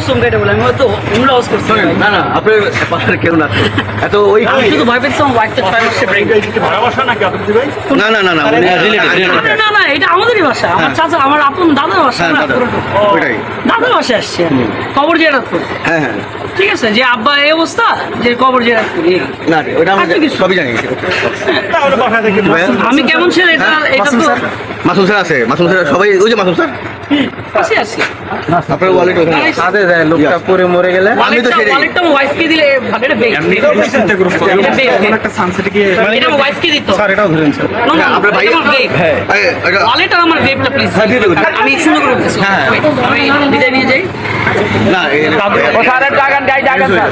কসম কেটে বলে আমি হয়তো উমরা ওয়াজ করছি না না আপনার পাশে কেউ না এত ওই আমি শুধু ভয় পেয়েছি আমার ওয়াইফটা ট্রাই করছে ব্রেক ভালোবাসা নাকি আপনি ভাই? না না না না না না এটা আমাদেরই ভাষা আমার চাচা আমার আপন দাদার ভাষা না ওইটাই দাদার ভাষায় আসছে কবর জিয়ারত করতে হ্যাঁ হ্যাঁ ঠিক আছে যে আব্বা এই অবস্থা যে কবর জিয়ারত করি না ওটা আমরা সবই জানি তাহলে বাসা থেকে আমি কেমন ছিল এটা এটা তো মাসুম স্যার আছে মাসুম স্যার সবাই ওই যে মাসুম স্যার আছে আছে আপনার ওয়ালেট ওখানে সাথে যায় লোকটা পরে মরে গেলে আমি তো সেটাই ওয়ালেটটা আমার ওয়াইফকে দিলে এটা বেক চিন্তা করুন এটা বেক একটা সানসেটে গিয়ে এটা আমার ওয়াইফকে দিত স্যার এটাও ধরেন স্যার না না আপনার ভাই হ্যাঁ এটা ওয়ালেটটা আমার বেকটা প্লিজ আমি সুন্দর করে বলতেছি আমি বিদায় নিয়ে যাই না ও স্যারের জাগান গাই জাগান স্যার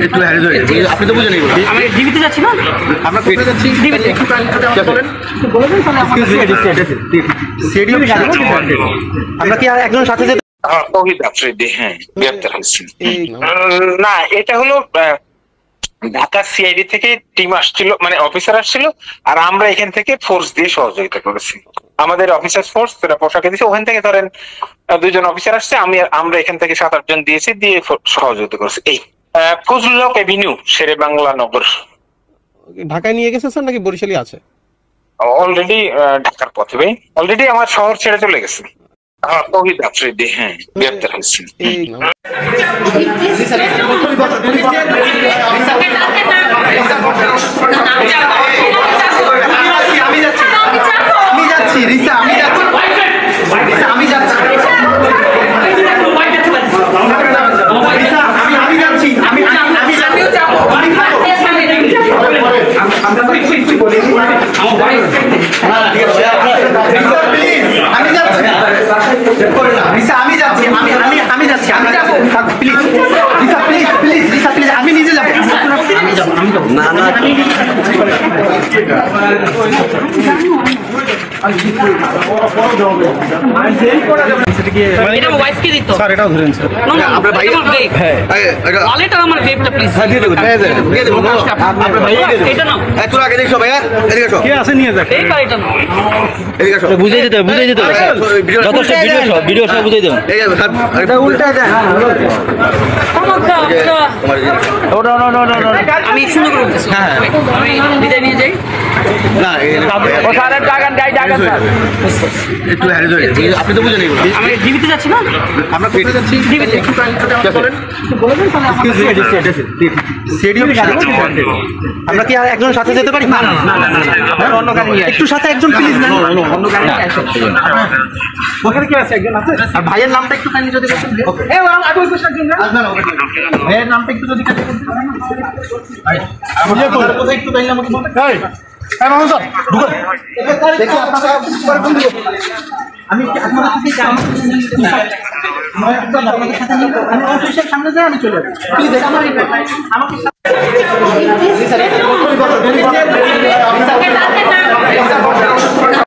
একটু হ্যারিজ হয়ে আপনি তো বুঝেন এগুলো আমি ডিবিতে যাচ্ছি না আমরা পেটে যাচ্ছি ডিবিতে একটু বলেন বলে দেন তাহলে আমরা কি আর একজন সাথে যেতে তৌহিদ আফ্রিদি হ্যাঁ গ্রেপ্তার হয়েছেন না এটা হলো ঢাকা সিআইডি থেকে টিম আসছিল মানে অফিসার আসছিল আর আমরা এখান থেকে ফোর্স দিয়ে সহযোগিতা করেছি আমাদের অফিসার ফোর্স তারা পোশাকে দিয়েছে ওখান থেকে ধরেন দুইজন অফিসার আসছে আমরা এখান থেকে 7-8 জন দিয়েছি দিয়ে সহযোগিতা করেছি এই ফজলুল হক এভিনিউ শেরে বাংলা নগর ঢাকায় নিয়ে গেছে স্যার নাকি বরিশালই আছে অলরেডি ঢাকার পথে ভাই অলরেডি আমার শহর ছেড়ে চলে গেছে তৌহিদ আফ্রিদি হ্যাঁ গ্রেপ্তার হয়েছেন এটা আমার ওয়াইফকে দিত স্যার এটাও ধরেন স্যার না না আপনার ভাই হ্যাঁ এটা ওয়ালেটটা আমার বেকটা প্লিজ আপনার ভাই এটা না তোর আগে দেখো ভাইয়া এদিকে আসো কে আছে নিয়ে যাক এই বাড়িটা না এদিকে আসো বুঝাই দিতে যথেষ্ট ভিডিও সব বুঝাই দেবেন এই স্যার এটা উল্টা দেন আমি সুন্দর করে বলতেছি আমি বিদায় নিয়ে যাই না ও স্যারের জাগান গাই জাগান স্যার একটু হ্যারিজ হয়ে আপনি তো বুঝেন এগুলো আমি ডিবিতে যাচ্ছি না আমরা পেটে যাচ্ছি ডিবিতে বলে দেন তাহলে আমরা কি আর একজন সাথে যেতে পারি না অন্য গাড়ি একটু সাথে একজন প্লিজ না অন্য গাড়ি ওখানে কি আছে একজন আছে আর ভাইয়ের নামটা একটু কাইন্ডলি যদি বলেন এই আগে ওই পাশে একজন ভাইয়ের নামটা একটু যদি কাইন্ডলি বলতে ভাই আমাদের কোথায় একটু কাইন্ডলি আমাকে বলতে এই মামুন স্যার ঢুকুন দেখো আপনারা আমি আপনাদের সাথে আমি অফিসের সামনে যাই আমি চলে যাই প্লিজ আমাকে